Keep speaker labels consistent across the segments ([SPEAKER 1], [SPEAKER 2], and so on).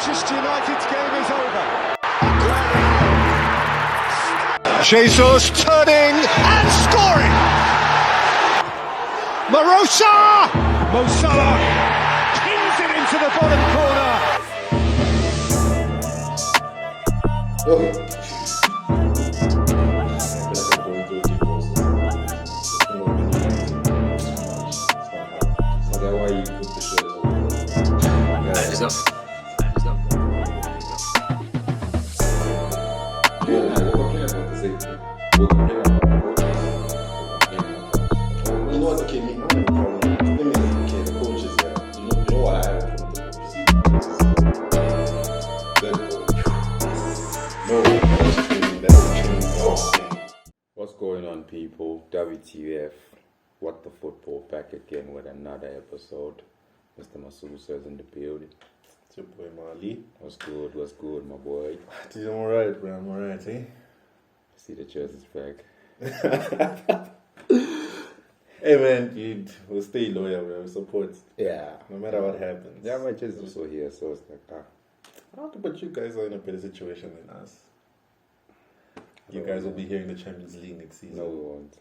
[SPEAKER 1] Manchester United's game is over. Jesus turning and scoring. Marosa! Mo Salah pins it into the bottom corner.
[SPEAKER 2] What's going on, people? WTF, What the Football, back again with another episode. Mr. Masusa is in the building.
[SPEAKER 3] It's your boy Mali.
[SPEAKER 2] What's good, my boy?
[SPEAKER 3] I'm alright, bro. I'm alright, eh?
[SPEAKER 2] See the jerseys back.
[SPEAKER 3] Hey, man, dude, we'll stay loyal, bro. We support.
[SPEAKER 2] Yeah.
[SPEAKER 3] No matter what happens.
[SPEAKER 2] Yeah, my jerseys also here, so it's like,
[SPEAKER 3] I don't know, but you guys are in a better situation than us. You guys will be here in the Champions League next season.
[SPEAKER 2] No, we won't.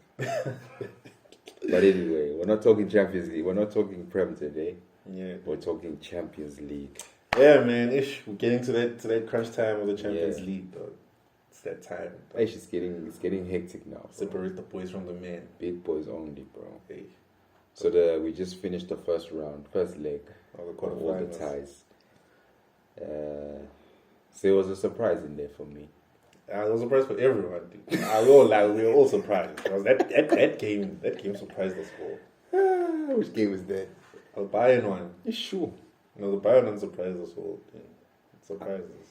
[SPEAKER 2] But anyway, we're not talking Champions League. We're not talking Prem today.
[SPEAKER 3] Yeah.
[SPEAKER 2] We're talking Champions League.
[SPEAKER 3] Yeah, man. We're getting to that crunch time of the Champions League, though. It's that time.
[SPEAKER 2] It's getting hectic now. Bro.
[SPEAKER 3] Separate the boys from the men.
[SPEAKER 2] Big boys only, bro.
[SPEAKER 3] Hey.
[SPEAKER 2] So we just finished the first leg
[SPEAKER 3] of the
[SPEAKER 2] of all the ties. So it was a surprise in there for me.
[SPEAKER 3] I was surprised for everyone. Dude. We were all surprised. Because that game surprised us all.
[SPEAKER 2] Which game was that?
[SPEAKER 3] The Bayern one.
[SPEAKER 2] You sure?
[SPEAKER 3] No, the Bayern one surprised us all. It surprised us.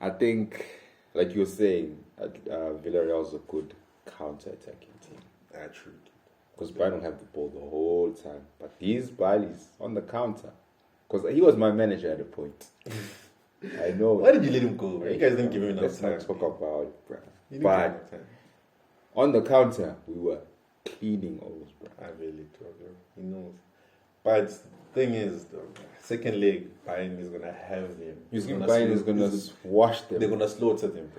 [SPEAKER 2] I think, like you were saying, Villarreal's a good counter-attacking team.
[SPEAKER 3] True.
[SPEAKER 2] Because Bayern don't have the ball the whole time. But these Baileys on the counter. Because he was my manager at a point. I know.
[SPEAKER 3] Why did you let him go, bro? You guys didn't give him enough time.
[SPEAKER 2] Let's not talk about it, bro.
[SPEAKER 3] But
[SPEAKER 2] on the counter, we were cleaning always, bro.
[SPEAKER 3] I really do, bro. He knows. But the thing is, though, second leg, Bayern is going to have them.
[SPEAKER 2] Bayern is going to wash them.
[SPEAKER 3] They're going to slaughter them.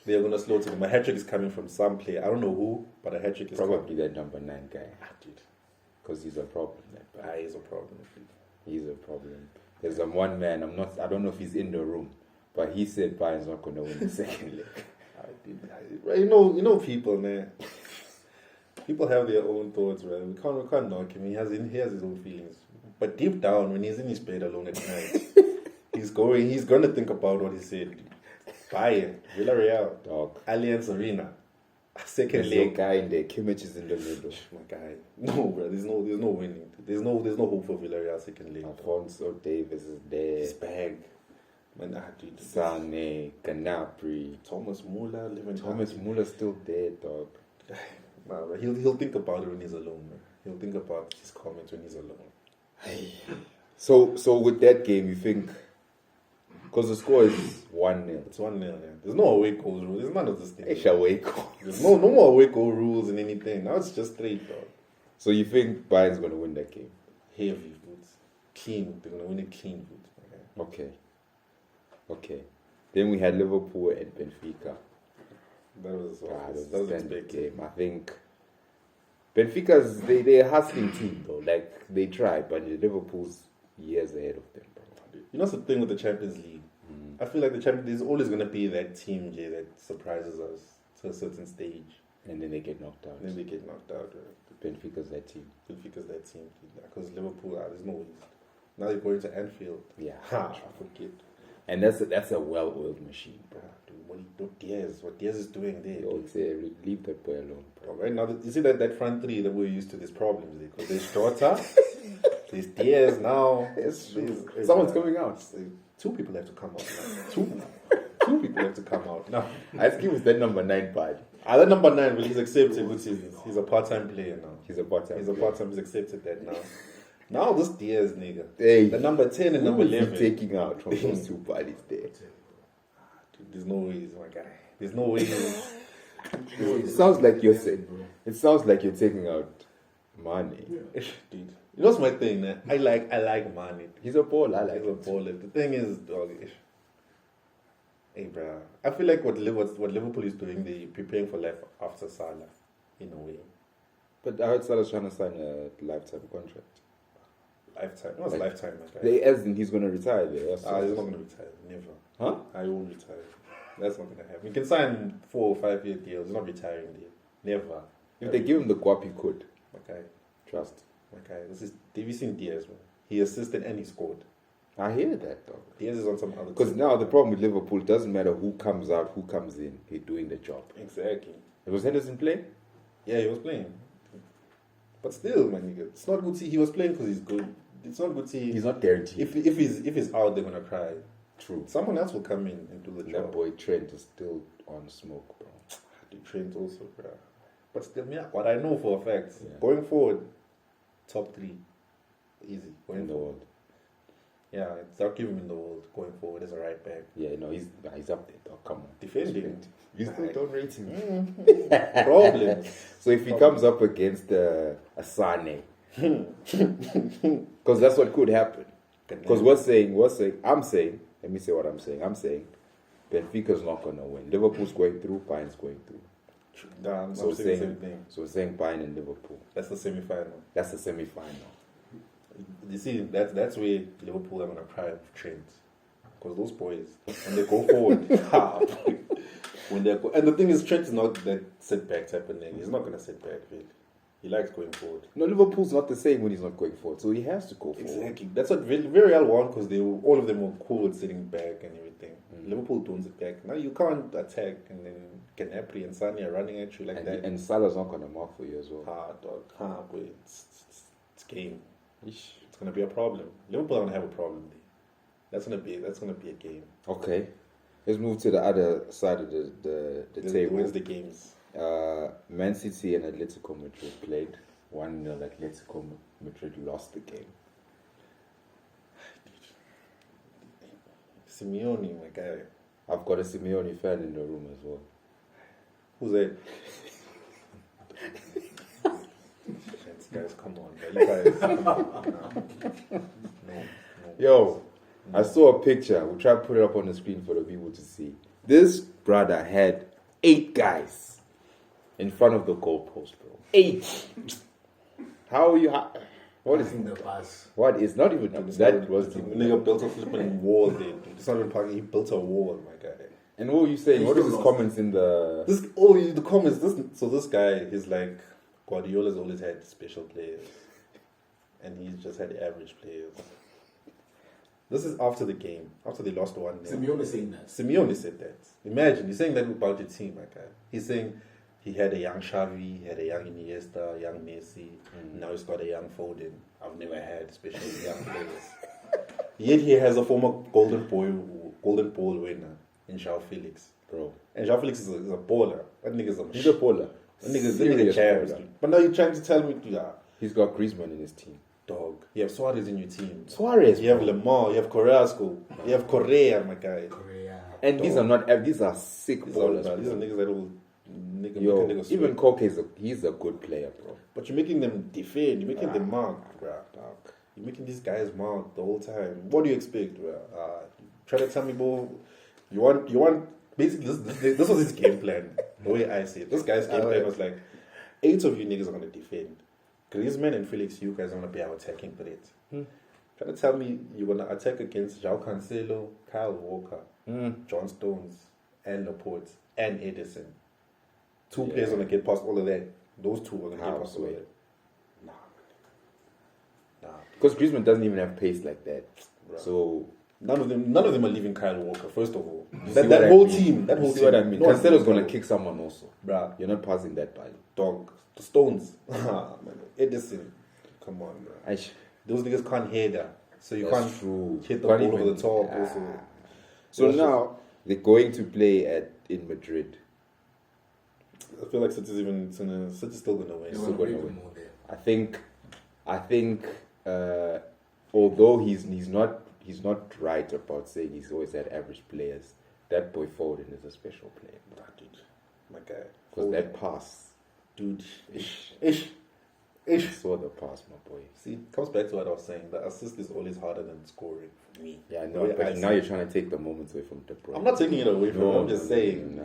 [SPEAKER 3] They're going to slaughter them. A hat-trick is coming from some player. I don't know who, but a hat-trick is
[SPEAKER 2] probably that number 9 guy.
[SPEAKER 3] Dude.
[SPEAKER 2] Because he's a problem.
[SPEAKER 3] He's a problem.
[SPEAKER 2] He's a problem. There's one man, I don't know if he's in the room, but he said Bayern's not going to win the second leg.
[SPEAKER 3] You know people, man. People have their own thoughts, man. We can't knock him. He has his own feelings. But deep down, when he's in his bed alone at night, he's going to think about what he said. Bayern, Villarreal,
[SPEAKER 2] dog,
[SPEAKER 3] Allianz Arena, second
[SPEAKER 2] there's
[SPEAKER 3] leg.
[SPEAKER 2] No guy in there. Kimmich is in the middle.
[SPEAKER 3] My guy, no, bro. There's no winning. There's no hope for Villarreal second leg.
[SPEAKER 2] Alfonso Davies is there.
[SPEAKER 3] His bag. Man, dude.
[SPEAKER 2] Sane, Gnabry,
[SPEAKER 3] Thomas Muller,
[SPEAKER 2] Muller's still there, dog.
[SPEAKER 3] Nah, bro. He'll think about it when he's alone, man. He'll think about his comments when he's alone.
[SPEAKER 2] So with that game, you think, because the score is 1-0.
[SPEAKER 3] It's 1-0, yeah. There's no away goals rule. There's none of this thing.
[SPEAKER 2] It's away goals.
[SPEAKER 3] There's no more away goal rules and anything. Now it's just straight, dog.
[SPEAKER 2] So you think Bayern's going to win that game?
[SPEAKER 3] Heavy boots. Clean. They're going to win it clean boots.
[SPEAKER 2] Okay. Then we had Liverpool and Benfica.
[SPEAKER 3] That was
[SPEAKER 2] a big game. I think Benfica's they're a hustling team though. Like they try, but Liverpool's years ahead of them, bro.
[SPEAKER 3] You know, that's the thing with the Champions League. I feel like there's always going to be that team that surprises us to a certain stage.
[SPEAKER 2] And then they get knocked out.
[SPEAKER 3] Right?
[SPEAKER 2] Benfica's that team.
[SPEAKER 3] Because Liverpool, there's no way. Now they're going to Anfield.
[SPEAKER 2] Yeah.
[SPEAKER 3] I forget.
[SPEAKER 2] And that's a well-oiled machine, bro.
[SPEAKER 3] What Diaz is doing there.
[SPEAKER 2] Leave that boy alone, bro.
[SPEAKER 3] Right now, you see that front three that we're used to, there's problems there. Because there's Jota, there's Diaz now.
[SPEAKER 2] Someone's coming out.
[SPEAKER 3] Two people have to come out now. Two people have to come out now.
[SPEAKER 2] I think it was that number 9 bad.
[SPEAKER 3] That number 9, well, he's accepted. He's a part-time player now.
[SPEAKER 2] He's accepted
[SPEAKER 3] that now. Now this Diaz nigga.
[SPEAKER 2] Hey,
[SPEAKER 3] the number 10 and number 11.
[SPEAKER 2] Taking out from those two bodies there.
[SPEAKER 3] Dude, there's no ways, my guy. There's no ways.
[SPEAKER 2] It sounds like you're taking out money.
[SPEAKER 3] Dude, You know what's my thing, man? I like Mane.
[SPEAKER 2] He's a baller. I like
[SPEAKER 3] He's a
[SPEAKER 2] him.
[SPEAKER 3] baller. The thing is, dog. Hey, bro. I feel like what Liverpool is doing, they preparing for life after Salah, in a way.
[SPEAKER 2] But I heard Salah's trying to sign a lifetime contract.
[SPEAKER 3] Lifetime. It was
[SPEAKER 2] Like,
[SPEAKER 3] lifetime, my guy.
[SPEAKER 2] As in he's going to retire there.
[SPEAKER 3] He's not going to retire. Never.
[SPEAKER 2] Huh?
[SPEAKER 3] I won't retire. That's not going to happen. You can sign 4 or 5 year deals. He's not retiring there. Never.
[SPEAKER 2] If they give him the guap, he could.
[SPEAKER 3] Okay.
[SPEAKER 2] Trust.
[SPEAKER 3] Okay. Have you seen Diaz, man? He assisted and he scored.
[SPEAKER 2] I hear that, dog.
[SPEAKER 3] Diaz is on some other
[SPEAKER 2] Because
[SPEAKER 3] team.
[SPEAKER 2] now the problem with Liverpool doesn't matter who comes out, who comes in. He's doing the job.
[SPEAKER 3] Exactly.
[SPEAKER 2] Was Henderson playing?
[SPEAKER 3] Yeah, he was playing. But still, man, nigga, it's not good to see. He was playing because he's good. It's not good to see.
[SPEAKER 2] He's not guaranteed.
[SPEAKER 3] If he's out, they're gonna cry.
[SPEAKER 2] True.
[SPEAKER 3] Someone else will come in and do the
[SPEAKER 2] That
[SPEAKER 3] job.
[SPEAKER 2] boy Trent is still on smoke, bro.
[SPEAKER 3] The Trent also, bro. But still, yeah, what I know for a fact,
[SPEAKER 2] Yeah.
[SPEAKER 3] going forward, top 3, easy. Going
[SPEAKER 2] In the
[SPEAKER 3] forward,
[SPEAKER 2] world.
[SPEAKER 3] yeah, I'll give him in the world. Going forward as a right back,
[SPEAKER 2] Yeah, no, he's up there, dog. Come on.
[SPEAKER 3] defending.
[SPEAKER 2] You still don't rate him.
[SPEAKER 3] Problem.
[SPEAKER 2] So if he comes up against a Sane, because that's what could happen. Because I'm saying, let me say what I'm saying, Benfica's not going to win. Liverpool's going through, Bayern's going through.
[SPEAKER 3] Nah, I'm
[SPEAKER 2] So
[SPEAKER 3] saying the same thing.
[SPEAKER 2] So we're saying Bayern and Liverpool.
[SPEAKER 3] That's the semi-final.
[SPEAKER 2] That's the semi-final.
[SPEAKER 3] You see, that's where Liverpool are gonna cry of Trent, because those boys, when they go forward, when they go, and the thing is, Trent is not that setback type of nigga. He's not gonna sit back, really. He likes going forward.
[SPEAKER 2] No, Liverpool's not the same when he's not going forward, so he has to go forward.
[SPEAKER 3] Exactly. That's what Villarreal won, because all of them were cool with sitting back and everything. Liverpool don't sit back. Now you can't attack, and then Gnabry and Sane are running at you like that.
[SPEAKER 2] And Salah's not going to mark for you as well.
[SPEAKER 3] Dog. Boy, it's game.
[SPEAKER 2] Eesh.
[SPEAKER 3] It's gonna be a problem. Liverpool are gonna have a problem there. That's gonna be a game.
[SPEAKER 2] Okay. Let's move to the other side of the table.
[SPEAKER 3] Wednesday games.
[SPEAKER 2] Man City and Atletico Madrid played 1-0. Atletico Madrid lost the game.
[SPEAKER 3] Simeone, my guy.
[SPEAKER 2] I've got a Simeone fan in the room as well.
[SPEAKER 3] Who's that? Guys, come on, you guys. No.
[SPEAKER 2] Yo, I saw a picture. We'll try to put it up on the screen for the people to see. This brother had 8 guys in front of the goalpost, bro. 8. How are you? What is
[SPEAKER 4] in the pass?
[SPEAKER 2] What is not even that was the
[SPEAKER 3] nigga built a flipping wall there. Dude. It's not even parking. He built a wall, my guy.
[SPEAKER 2] And what were you saying?
[SPEAKER 4] He's
[SPEAKER 2] What is
[SPEAKER 4] still
[SPEAKER 2] his
[SPEAKER 4] lost.
[SPEAKER 2] comments in the?
[SPEAKER 3] The comments. This guy is like Guardiola's always had special players, and he's just had average players. This is after the game, after they lost 1-0.
[SPEAKER 4] Simeone saying that.
[SPEAKER 3] Simeone said that. Imagine, he's saying that about the team, my guy. He's saying he had a young Xavi, he had a young Iniesta, young Messi. Now he's got a young Foden. I've never had special young players. Yet he has a former Golden Ball winner in João Felix.
[SPEAKER 2] Bro,
[SPEAKER 3] And João Felix is a baller. That nigga's a
[SPEAKER 2] he's a baller.
[SPEAKER 3] That nigga's
[SPEAKER 2] Serious
[SPEAKER 3] jams,
[SPEAKER 2] baller.
[SPEAKER 3] dude. But now you're trying to tell me, yeah,
[SPEAKER 2] He's got Griezmann in his team.
[SPEAKER 3] dog. You have Suarez in your team.
[SPEAKER 2] Suarez,
[SPEAKER 3] You have
[SPEAKER 2] bro.
[SPEAKER 3] Lemar, you have Carrasco, you have Correa, my guy.
[SPEAKER 4] Korea.
[SPEAKER 2] And these are not. These are sick
[SPEAKER 3] These are
[SPEAKER 2] ballers.
[SPEAKER 3] niggas that will make a
[SPEAKER 2] Yo,
[SPEAKER 3] nigga
[SPEAKER 2] even
[SPEAKER 3] sweat.
[SPEAKER 2] Koke he's a good player, bro.
[SPEAKER 3] But you're making them defend. You're making them mark, bro. You're making these guys mark the whole time. What do you expect, bro? Try to tell me, bro. You want. Basically, this was his game plan. The way I see it, this guy's game plan was like, 8 of you niggas are gonna defend. Griezmann and Felix, you guys are gonna be our attacking threat. Try to tell me you're gonna attack against João Cancelo, Kyle Walker, John Stones, and Laporte, and Edison. 2 players gonna get past all of that. Those 2 are gonna
[SPEAKER 2] How,
[SPEAKER 3] get past all of
[SPEAKER 2] wait?
[SPEAKER 3] that. Nah.
[SPEAKER 2] Because Griezmann doesn't even have pace like that.
[SPEAKER 3] Bro.
[SPEAKER 2] So
[SPEAKER 3] None of them are leaving Kyle Walker. First of all,
[SPEAKER 2] you see
[SPEAKER 3] that
[SPEAKER 2] what I
[SPEAKER 3] whole
[SPEAKER 2] mean?
[SPEAKER 3] team, that
[SPEAKER 2] You
[SPEAKER 3] whole
[SPEAKER 2] see
[SPEAKER 3] team.
[SPEAKER 2] what I mean?
[SPEAKER 3] No one's
[SPEAKER 2] Cancelo's gonna
[SPEAKER 3] leaving
[SPEAKER 2] kick someone also.
[SPEAKER 3] Bruh,
[SPEAKER 2] You're not passing that by.
[SPEAKER 3] dog. The Stones, man. Edison, come on, bro.
[SPEAKER 2] Aish.
[SPEAKER 3] Those niggas can't header, so you
[SPEAKER 2] That's
[SPEAKER 3] can't
[SPEAKER 2] true.
[SPEAKER 3] hit the
[SPEAKER 2] Can't
[SPEAKER 3] ball over
[SPEAKER 2] even-
[SPEAKER 3] the top.
[SPEAKER 2] Ah.
[SPEAKER 3] Also,
[SPEAKER 2] So
[SPEAKER 3] That's
[SPEAKER 2] now they're going to play in Madrid.
[SPEAKER 3] I feel like City's still gonna win.
[SPEAKER 4] They
[SPEAKER 2] Still
[SPEAKER 4] want to
[SPEAKER 2] gonna
[SPEAKER 4] break
[SPEAKER 2] win.
[SPEAKER 4] them all there.
[SPEAKER 2] I think although he's not right about saying he's always had average players, that boy Foden is a special player.
[SPEAKER 3] Dude, my guy.
[SPEAKER 2] Because that pass,
[SPEAKER 3] Dude, ish.
[SPEAKER 2] I saw the pass, my boy.
[SPEAKER 3] See, it comes back to what I was saying. The assist is always harder than scoring for me.
[SPEAKER 2] Yeah, I
[SPEAKER 3] The
[SPEAKER 2] know,
[SPEAKER 3] way
[SPEAKER 2] but
[SPEAKER 3] I
[SPEAKER 2] now
[SPEAKER 3] see
[SPEAKER 2] you're
[SPEAKER 3] it.
[SPEAKER 2] trying to take the moments away from De Bruyne.
[SPEAKER 3] I'm not taking it away from him. I'm just saying.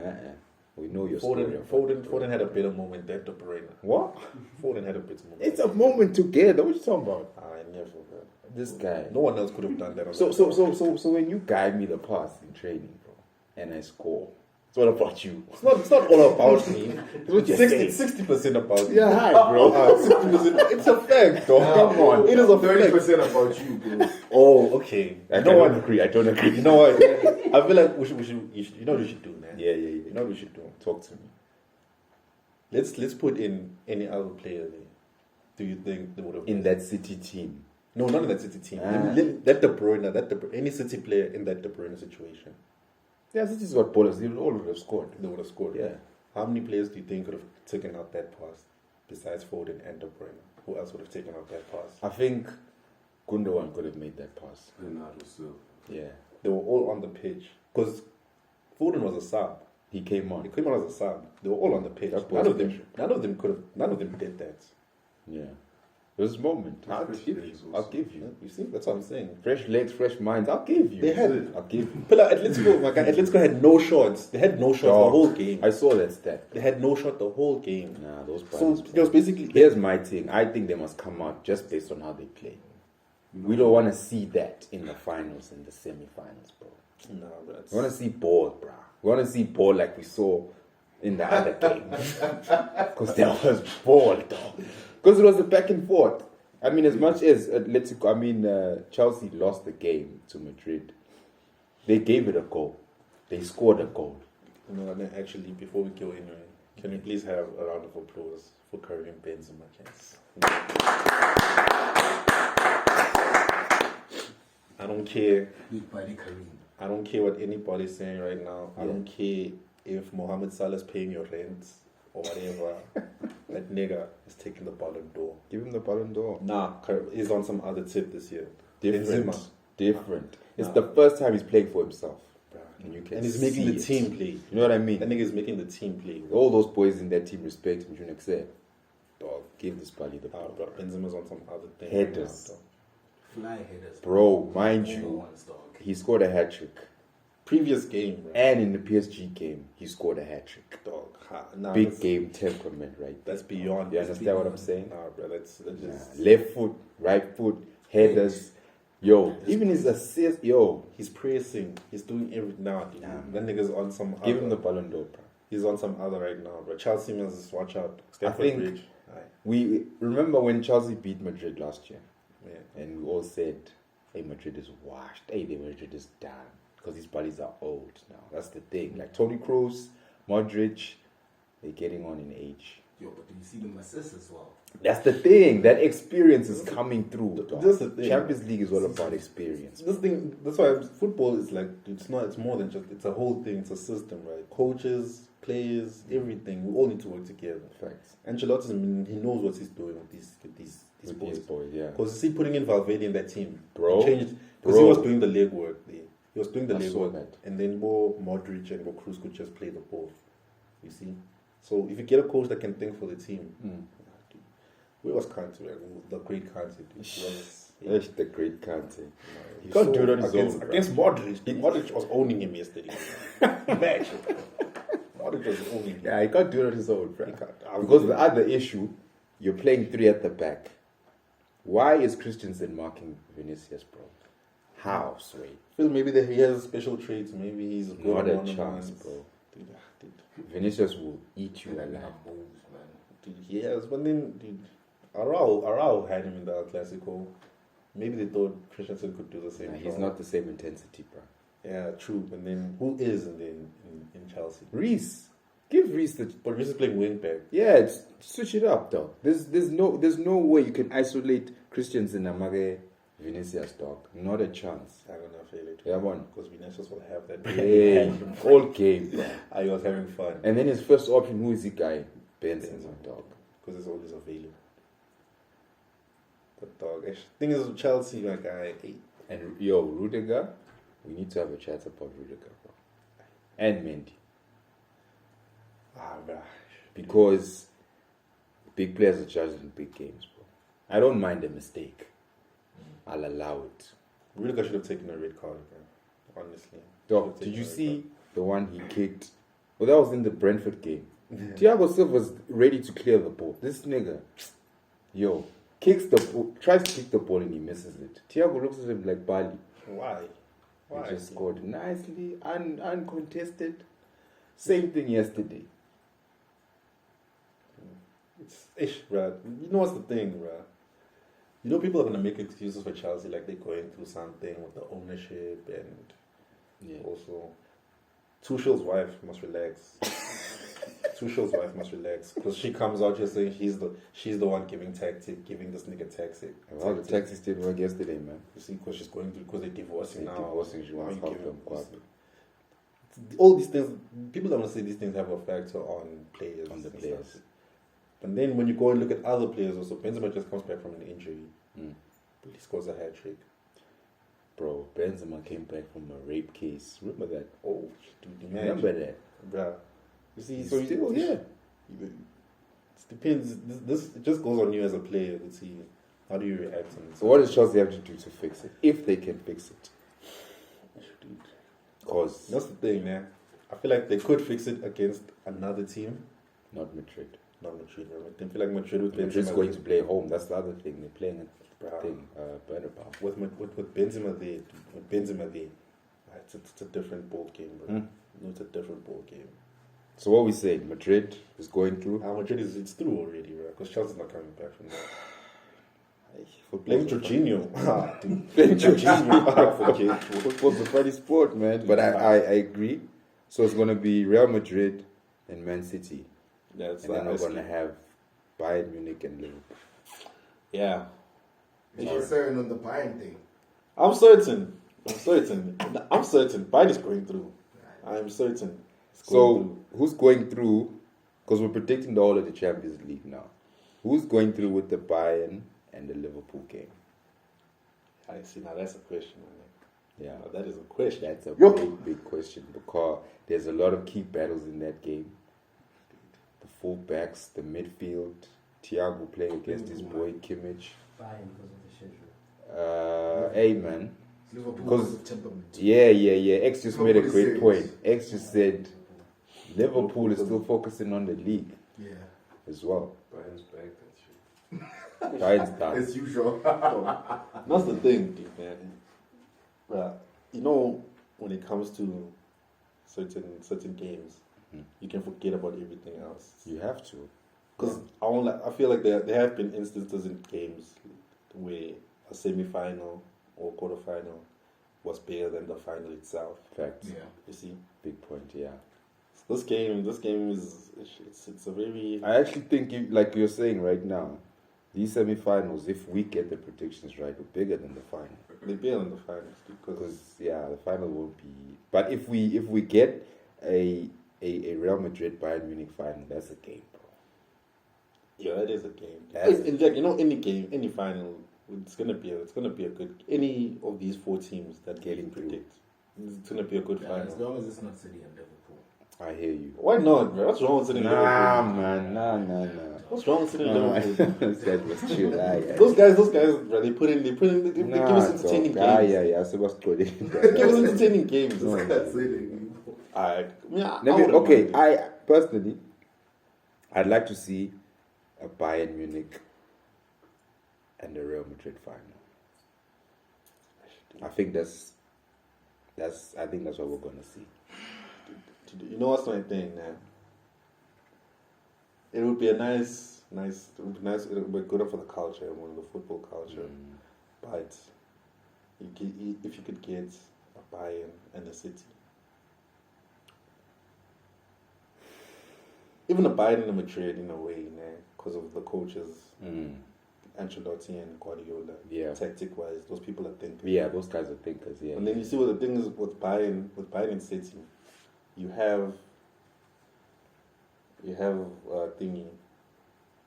[SPEAKER 2] We know your story.
[SPEAKER 3] Foden had a better moment than De Bruyne.
[SPEAKER 2] What?
[SPEAKER 3] Foden had a better moment.
[SPEAKER 2] It's a moment together. What are you talking about?
[SPEAKER 3] I never.
[SPEAKER 2] This guy.
[SPEAKER 3] No one else could have done that. On
[SPEAKER 2] So
[SPEAKER 3] the
[SPEAKER 2] when you guide me the pass in training, bro, and I score, it's all about you.
[SPEAKER 3] It's not all about me.
[SPEAKER 2] What you're saying.
[SPEAKER 3] 60% about me.
[SPEAKER 2] Yeah, hi, bro.
[SPEAKER 3] 60%. It's a fact, dog.
[SPEAKER 2] Come on.
[SPEAKER 3] It is a
[SPEAKER 4] 30% about you, bro.
[SPEAKER 3] Oh, okay.
[SPEAKER 2] I don't agree. I don't agree.
[SPEAKER 3] You know what? I feel like we should. You know what we should do, man.
[SPEAKER 2] Yeah.
[SPEAKER 3] You know what we should do.
[SPEAKER 2] Talk to me.
[SPEAKER 3] Let's put in any other player there. Do you think they would have
[SPEAKER 2] In that City team.
[SPEAKER 3] No, not in that City team. That De Bruyne, any City player in that De Bruyne situation,
[SPEAKER 2] Yeah, this is what ballers. They all would have scored.
[SPEAKER 3] they would have scored.
[SPEAKER 2] Yeah.
[SPEAKER 3] How many players do you think could have taken out that pass besides Foden and De Bruyne? Who else would have taken out that pass?
[SPEAKER 2] I think Gundogan could have made that pass.
[SPEAKER 4] Ronaldo still.
[SPEAKER 2] Yeah.
[SPEAKER 3] They were all on the pitch because Foden was a sub.
[SPEAKER 2] He came
[SPEAKER 3] He
[SPEAKER 2] on.
[SPEAKER 3] came on as a sub. They were all on the pitch.
[SPEAKER 2] That
[SPEAKER 3] None
[SPEAKER 2] was
[SPEAKER 3] of them.
[SPEAKER 2] pressure.
[SPEAKER 3] None of them did that.
[SPEAKER 2] Yeah. It was a moment. I'll
[SPEAKER 4] Fresh
[SPEAKER 2] give you.
[SPEAKER 4] legs
[SPEAKER 2] I'll
[SPEAKER 4] also.
[SPEAKER 2] give you.
[SPEAKER 3] You see, that's what I'm saying.
[SPEAKER 2] Fresh legs, fresh minds. I'll give you.
[SPEAKER 3] They had-
[SPEAKER 2] I'll give you.
[SPEAKER 3] But Atletico had no shots. They had no shots the
[SPEAKER 2] Dog.
[SPEAKER 3] whole game.
[SPEAKER 2] I saw that stat.
[SPEAKER 3] They had no shot the whole game.
[SPEAKER 2] Nah, those
[SPEAKER 3] So
[SPEAKER 2] brothers.
[SPEAKER 3] it was basically
[SPEAKER 2] Here's my thing. I think they must come out just based on how they play. We don't want to see that in the finals and the semi-finals, bro.
[SPEAKER 3] no, but
[SPEAKER 2] We want to see ball, bro. We want to see ball like we saw in the other game. Because there was ball, dog. Because it was a back and forth. I mean, as much as Chelsea lost the game to Madrid, they gave it a goal. They scored a goal.
[SPEAKER 3] No, and then actually, before we go anyway, can we please have a round of applause for Karim Benzema, please? I don't care.
[SPEAKER 4] Big body Kareem.
[SPEAKER 3] I don't care what anybody's saying right now. I
[SPEAKER 2] Yeah.
[SPEAKER 3] don't care if Mohamed Salah's paying your rent or whatever. That nigga is taking the Ballon d'Or.
[SPEAKER 2] Give him the Ballon d'Or.
[SPEAKER 3] Nah, he's on some other tip this year.
[SPEAKER 2] Different.
[SPEAKER 3] Benzema.
[SPEAKER 2] Different. It's
[SPEAKER 3] Nah.
[SPEAKER 2] the first time he's playing for himself.
[SPEAKER 3] Bruh.
[SPEAKER 2] And you can
[SPEAKER 3] And he's making
[SPEAKER 2] see
[SPEAKER 3] the
[SPEAKER 2] it.
[SPEAKER 3] team play.
[SPEAKER 2] You know what I mean?
[SPEAKER 3] That nigga is making the team play.
[SPEAKER 2] All those boys in that team respect him. You know, say, dog, give this buddy the ball.
[SPEAKER 3] Bro, Benzema's on some other thing.
[SPEAKER 2] Headers.
[SPEAKER 3] Right now,
[SPEAKER 4] Fly headers.
[SPEAKER 2] Bro, mind
[SPEAKER 4] Number
[SPEAKER 2] you,
[SPEAKER 4] ones, dog.
[SPEAKER 2] he scored a hat trick.
[SPEAKER 3] previous game, bro.
[SPEAKER 2] And in the PSG game, he scored a hat trick.
[SPEAKER 3] Dog, nah,
[SPEAKER 2] Big
[SPEAKER 3] that's,
[SPEAKER 2] game temperament, right?
[SPEAKER 3] That's beyond.
[SPEAKER 2] You understand what I'm saying?
[SPEAKER 3] Nah, bro, that's just.
[SPEAKER 2] Nah, left foot, right foot, headers. Yo, even his assist, yo.
[SPEAKER 3] He's pressing. He's doing everything now, dude.
[SPEAKER 2] Nah,
[SPEAKER 3] That nigga's on some.
[SPEAKER 2] Give
[SPEAKER 3] other.
[SPEAKER 2] him the Ballon d'Or, bro.
[SPEAKER 3] He's on some other right now, bro. Chelsea must watch out. Stamford
[SPEAKER 2] think-
[SPEAKER 3] Bridge. Aye.
[SPEAKER 2] We remember when Chelsea beat Madrid last year,
[SPEAKER 3] Yeah.
[SPEAKER 2] and we all said, "Hey, Madrid is washed. Hey, Madrid is done because these bodies are old now." That's the thing. Like Toni Kroos, Modric, they're getting on in age.
[SPEAKER 4] Yo, but do you see them assists as well?
[SPEAKER 2] That's the thing. That experience is coming through. dog.
[SPEAKER 3] That's the thing.
[SPEAKER 2] Champions League is all about experience.
[SPEAKER 3] This thing, that's why football is like, it's not, it's more than just, it's a whole thing, it's a system, right? Coaches, players, everything, we all need to work together.
[SPEAKER 2] Facts.
[SPEAKER 3] Ancelotti, I mean, he knows what he's doing with these
[SPEAKER 2] With
[SPEAKER 3] boys.
[SPEAKER 2] these boys, yeah.
[SPEAKER 3] Because you see, putting in Valverde in that team,
[SPEAKER 2] Bro.
[SPEAKER 3] he changed, because
[SPEAKER 2] Bro.
[SPEAKER 3] he was doing the leg work there. He was doing the
[SPEAKER 2] I
[SPEAKER 3] leg
[SPEAKER 2] saw
[SPEAKER 3] work,
[SPEAKER 2] that.
[SPEAKER 3] and then more Modric and more Kroos could just play the ball. You see? So if you get a coach that can think for the team, where was Kante? The great Kante, dude. He was,
[SPEAKER 2] That's the great Kante. He
[SPEAKER 3] He
[SPEAKER 2] can't
[SPEAKER 3] saw
[SPEAKER 2] do it on his
[SPEAKER 3] against,
[SPEAKER 2] own. bro.
[SPEAKER 3] against Modric. Modric was owning him yesterday. Imagine. Modric was owning him.
[SPEAKER 2] Yeah, he can't do it on his own, bro.
[SPEAKER 3] He can't.
[SPEAKER 2] Because the other issue, you're playing three at the back. Why is Christensen marking Vinicius, bro? How, Sway?
[SPEAKER 3] Phil, maybe that he has special traits. Maybe he's good
[SPEAKER 2] Not
[SPEAKER 3] on
[SPEAKER 2] a
[SPEAKER 3] one-on-ones.
[SPEAKER 2] chance, bro.
[SPEAKER 3] Dude,
[SPEAKER 2] Vinicius will eat you alive.
[SPEAKER 4] Moves, man.
[SPEAKER 3] dude, yes, but then, dude, Arau had him in the El Clasico. Maybe they thought Christensen could do the same.
[SPEAKER 2] Nah, he's
[SPEAKER 3] job.
[SPEAKER 2] not the same intensity, bro.
[SPEAKER 3] Yeah, true. And then who is in Chelsea?
[SPEAKER 2] Reese. Give Reese the...
[SPEAKER 3] But Reece is playing wing back.
[SPEAKER 2] Yeah, switch it up, dog. There's no way you can isolate Christensen and Amage Vinicius, dog. Not a chance.
[SPEAKER 3] I'm gonna fail it.
[SPEAKER 2] Yeah, one.
[SPEAKER 3] Because Vinicius will have that.
[SPEAKER 2] Hey, all game, bro.
[SPEAKER 3] I was having fun.
[SPEAKER 2] And then his first option, who is the guy? Benson, dog.
[SPEAKER 3] Because it's always available. But dog, thing is with Chelsea, like
[SPEAKER 2] And yo, Rudiger, we need to have a chat about Rudiger, bro. And Mendy.
[SPEAKER 3] bruh.
[SPEAKER 2] Because Big players are judged in big games, bro. I don't mind a mistake. I'll allow it.
[SPEAKER 3] Really, should have taken a red card, man. Honestly.
[SPEAKER 2] Dog, did you see the one he kicked? Well, that was in the Brentford game. Thiago Silva's ready to clear the ball. This nigga, yo, kicks the ball, tries to kick the ball and he misses it. Thiago looks at him like Bali.
[SPEAKER 3] Why?
[SPEAKER 2] He just scored nicely, uncontested. Same thing yesterday.
[SPEAKER 3] It's ish, bruh. You know what's the thing, bruh? You know people are gonna make excuses for Chelsea, like they're going through something with the ownership, and also Tuchel's wife must relax. Tuchel's wife must relax because she comes out here saying she's the one giving this nigga tactic.
[SPEAKER 2] Well, the tactics didn't work yesterday, man.
[SPEAKER 3] You see, because she's going through, because they're divorcing now.
[SPEAKER 2] Divorcing, she wants to help them.
[SPEAKER 3] All these things, people don't want to say these things have a factor on players.
[SPEAKER 2] On the players.
[SPEAKER 3] But then when you go and look at other players also, Benzema just comes back from an injury. But he scores a hat-trick.
[SPEAKER 2] Bro, Benzema came back from a rape case. Remember that?
[SPEAKER 3] Oh, dude,
[SPEAKER 2] Remember that?
[SPEAKER 3] Bruh. You see,
[SPEAKER 2] He's
[SPEAKER 3] so
[SPEAKER 2] still here.
[SPEAKER 3] It depends. This it just goes on you as a player to see how do you react.
[SPEAKER 2] So what does Chelsea have to do to fix it? If they can fix it. Because
[SPEAKER 3] that's the thing, man. I feel like they could fix it against another team.
[SPEAKER 2] not Madrid.
[SPEAKER 3] Not Madrid. I feel like Madrid with
[SPEAKER 2] Madrid's
[SPEAKER 3] Benzema.
[SPEAKER 2] going to play home. That's the other thing. They're playing at Bernabeu.
[SPEAKER 3] With Benzema there. With Benzema there. It's a different ball game, bro. No, it's a different ball game.
[SPEAKER 2] So what we saying? Madrid is going through.
[SPEAKER 3] Madrid it's through already, bro. Because Chelsea's not coming back from that.
[SPEAKER 2] Playing
[SPEAKER 3] Jorginho.
[SPEAKER 2] Playing Jorginho. Football's a funny sport, man. But I agree. So it's going to be Real Madrid and Man City. And then we're going to have Bayern Munich and Liverpool.
[SPEAKER 3] Yeah.
[SPEAKER 4] You're certain on the Bayern thing.
[SPEAKER 3] I'm certain. Bayern is going through. I'm certain.
[SPEAKER 2] So who's going through? Because we're predicting the whole of the Champions League now. Who's going through with the Bayern and the Liverpool game?
[SPEAKER 3] I see. Now that's a question, man.
[SPEAKER 2] Yeah,
[SPEAKER 3] Now that is a question.
[SPEAKER 2] that's a big question because there's a lot of key battles in that game. The full-backs, the midfield, Thiago playing against his boy Kimmich.
[SPEAKER 4] Bayern because of the schedule.
[SPEAKER 2] Hey man.
[SPEAKER 4] Liverpool
[SPEAKER 2] Because-
[SPEAKER 4] with temperament.
[SPEAKER 2] Yeah. X just made a
[SPEAKER 4] Liverpool is
[SPEAKER 2] great
[SPEAKER 4] serious.
[SPEAKER 2] point. X just said Liverpool is still focusing on the league
[SPEAKER 4] Yeah.
[SPEAKER 2] as well.
[SPEAKER 5] Bayern's back, that shit.
[SPEAKER 2] Bayern's done.
[SPEAKER 4] As usual.
[SPEAKER 3] That's the thing, dude, man. But you know, when it comes to certain games, you can forget about everything else.
[SPEAKER 2] You have to.
[SPEAKER 3] Because I feel like there have been instances in games where a semi-final or quarter-final was bigger than the final itself.
[SPEAKER 2] Facts.
[SPEAKER 4] Yeah.
[SPEAKER 3] You see,
[SPEAKER 2] Big point, yeah.
[SPEAKER 3] this game is it's a very
[SPEAKER 2] I actually think, like you're saying right now, these semi-finals, if we get the predictions right, are bigger than the final.
[SPEAKER 3] they're bigger than the finals because
[SPEAKER 2] Because the final won't be. But if we get a Real Madrid Bayern Munich final, that's a game, bro.
[SPEAKER 3] yeah, that is a game.
[SPEAKER 2] That's-
[SPEAKER 3] In fact, you know, any game, any final, it's gonna be a good. Any of these four teams that
[SPEAKER 2] Getting through.
[SPEAKER 3] predict, it's gonna be a good
[SPEAKER 4] Yeah, as
[SPEAKER 3] final.
[SPEAKER 4] long as it's not City and Liverpool.
[SPEAKER 2] I hear you.
[SPEAKER 3] Why not, bro? What's wrong with sitting
[SPEAKER 2] Nah,
[SPEAKER 3] Liverpool?
[SPEAKER 2] man, nah.
[SPEAKER 3] What's wrong with sitting
[SPEAKER 2] Nah,
[SPEAKER 3] Liverpool?
[SPEAKER 2] that was chill.
[SPEAKER 3] Those guys, bro, they give us entertaining games.
[SPEAKER 2] Yeah. So what's good?
[SPEAKER 3] Give us entertaining games.
[SPEAKER 2] No.
[SPEAKER 4] That's it.
[SPEAKER 2] I personally, I'd like to see a Bayern Munich and a Real Madrid final. I think that's what we're gonna see.
[SPEAKER 3] You know what's my thing, man? It would be a nice. It would be good for the culture, the football culture. But if you could get a Bayern and a City, even a Bayern and a Madrid in a way, because of the coaches, Ancelotti and Guardiola.
[SPEAKER 2] Yeah.
[SPEAKER 3] Tactic-wise, those people are thinking.
[SPEAKER 2] Yeah, those guys are thinkers. Yeah.
[SPEAKER 3] And then you see what the thing is with Bayern and City, you have thingy,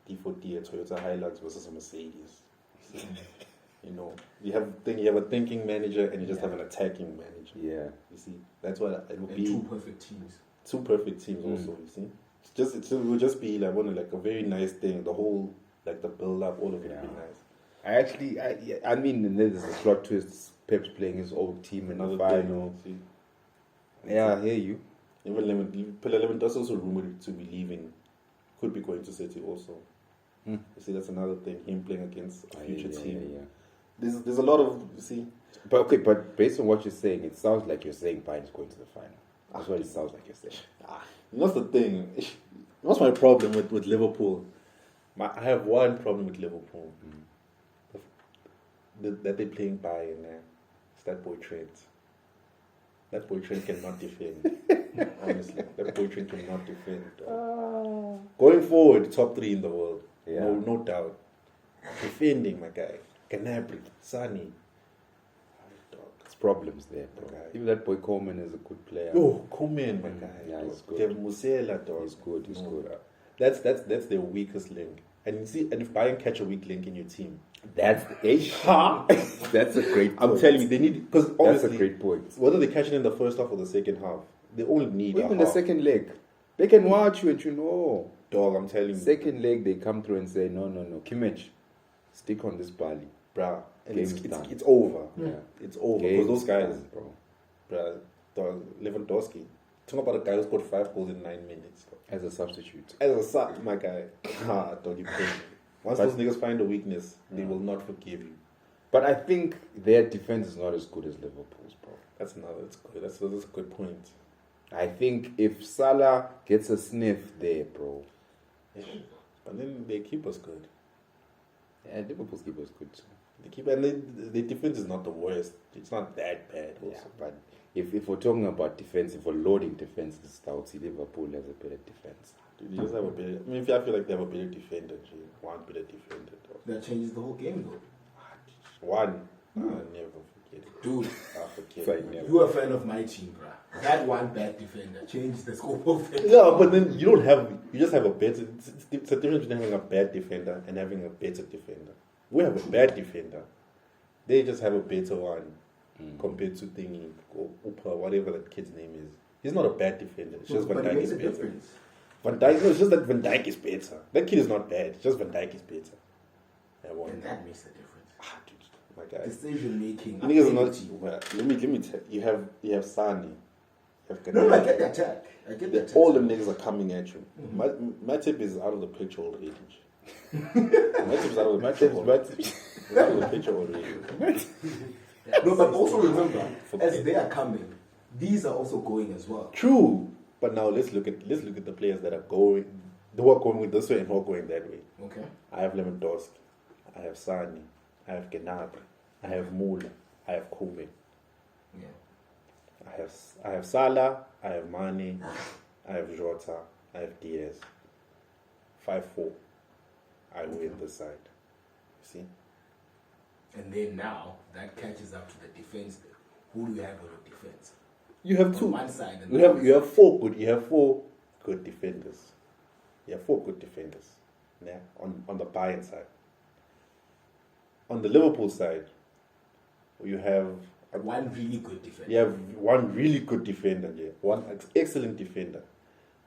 [SPEAKER 3] D4D, a Toyota Hilux versus a Mercedes. You know, you have a thinking manager and you just have an attacking manager.
[SPEAKER 2] Yeah.
[SPEAKER 3] You see, that's what it would
[SPEAKER 4] And
[SPEAKER 3] be.
[SPEAKER 4] two perfect teams.
[SPEAKER 3] Two perfect teams also. You see, it will just be like a very nice thing. The whole the build up, all of it will be nice.
[SPEAKER 2] I mean, and there's the plot twist. Pep's playing his old team in the final.
[SPEAKER 3] See.
[SPEAKER 2] Yeah, I hear you.
[SPEAKER 3] Even Lewandowski also rumored to be leaving. Could be going to City also. You see, that's another thing. Him playing against a future team.
[SPEAKER 2] Yeah.
[SPEAKER 3] There's a lot of
[SPEAKER 2] But based on what you're saying, it sounds like you're saying Bayern's going to the final. That's what it sounds like you're saying.
[SPEAKER 3] That's the thing. What's my problem with Liverpool? I have one problem with Liverpool. That they're playing Bayern now. It's that boy Trent. That boy Trent cannot defend. Honestly, that boy Trent cannot defend. Going forward, top 3 in the world.
[SPEAKER 2] Yeah.
[SPEAKER 3] No doubt. Defending, my guy. Canabri, Sani.
[SPEAKER 2] There's problems there, bro.
[SPEAKER 3] Okay.
[SPEAKER 2] Even that boy Coleman is a good player.
[SPEAKER 3] Oh, come in, my guy.
[SPEAKER 2] Yeah, he's good.
[SPEAKER 3] Kevin Musiala, dog.
[SPEAKER 2] He's good. He's good.
[SPEAKER 3] That's their weakest link. And you see, and if Bayern catch a weak link in your team,
[SPEAKER 2] That's that's a great point.
[SPEAKER 3] I'm telling you, they need, because
[SPEAKER 2] That's
[SPEAKER 3] obviously,
[SPEAKER 2] a great point.
[SPEAKER 3] whether they catch it in the first half or the second half, they only need
[SPEAKER 2] Even
[SPEAKER 3] a
[SPEAKER 2] the
[SPEAKER 3] half.
[SPEAKER 2] second leg, they can watch you and you know.
[SPEAKER 3] Dog, I'm telling you,
[SPEAKER 2] Second leg, they come through and say, no, Kimmich, stick on this Bali.
[SPEAKER 3] bruh, and
[SPEAKER 2] Game's done.
[SPEAKER 3] it's over.
[SPEAKER 2] Yeah.
[SPEAKER 3] It's over.
[SPEAKER 2] Game's
[SPEAKER 3] Because those guys,
[SPEAKER 2] done, bro.
[SPEAKER 3] bruh, dog, Lewandowski, talking about a guy who scored 5 goals in 9 minutes.
[SPEAKER 2] As a substitute.
[SPEAKER 3] As a sub, my guy, dog, you pay me. Once
[SPEAKER 2] But-
[SPEAKER 3] those niggas find a weakness, they will not forgive you.
[SPEAKER 2] But I think their defense is not as good as Liverpool's, bro.
[SPEAKER 3] That's good. That's a good point.
[SPEAKER 2] I think if Salah gets a sniff there, bro.
[SPEAKER 3] But then their keeper's good.
[SPEAKER 2] Yeah, Liverpool's keeper is good too.
[SPEAKER 3] The keeper and the defense is not the worst. It's not that bad. Also.
[SPEAKER 2] Yeah, but if we're talking about defense, if we're loading defenses, I would see Liverpool has a better defense.
[SPEAKER 3] You just have a better. I mean, I feel like they have a better defender. One better defender.
[SPEAKER 4] That changes the whole game, though.
[SPEAKER 3] One. I'll never forget it.
[SPEAKER 4] Dude,
[SPEAKER 3] I'll forget
[SPEAKER 2] Fine,
[SPEAKER 3] it.
[SPEAKER 2] yeah.
[SPEAKER 4] you are a fan of my team, bruh. That one bad defender changed the scope of the
[SPEAKER 3] Yeah, but then you don't have. You just have a better. It's a difference between having a bad defender and having a better defender. We have a bad defender. They just have a better one compared to Thingy or Upa, whatever that kid's name is. He's not a bad defender. It's just Van
[SPEAKER 4] But it
[SPEAKER 3] Dijk
[SPEAKER 4] makes
[SPEAKER 3] is
[SPEAKER 4] a
[SPEAKER 3] better.
[SPEAKER 4] difference.
[SPEAKER 3] Van Dijk, no, it's just that Van Dijk is better. That kid is not bad. It's just Van Dijk is better.
[SPEAKER 4] And that makes a difference.
[SPEAKER 3] Dude, my guy.
[SPEAKER 4] Decision making.
[SPEAKER 3] Niggas are not. Well, let me tell you. You have Sani. You have
[SPEAKER 4] No, I
[SPEAKER 3] Kadari.
[SPEAKER 4] get the attack. I get the attack.
[SPEAKER 3] All them niggas are coming at you. Matip is out of the picture already. Matip is out of the picture already. He's out of the picture already.
[SPEAKER 4] No, but also remember, as they are coming, these are also going as well.
[SPEAKER 3] True, but now let's look at the players that are going. Who are going this way and who are going that way.
[SPEAKER 4] Okay.
[SPEAKER 3] I have Lewandowski. I have Sani. I have Gnabry. I have Muller. I have Koeman.
[SPEAKER 4] Yeah.
[SPEAKER 3] I have Salah. I have Mane. I have Jota. I have Diaz. 5-4. I win this side. See?
[SPEAKER 4] And then now that catches up to the defense. Who do you have on the defense?
[SPEAKER 3] You have
[SPEAKER 4] On
[SPEAKER 3] two.
[SPEAKER 4] one side and
[SPEAKER 3] You have four good defenders. You have 4 good defenders. Yeah, on the Bayern side. On the Liverpool side, you have
[SPEAKER 4] one really good defense.
[SPEAKER 3] you have one really good defender. Yeah, one excellent defender.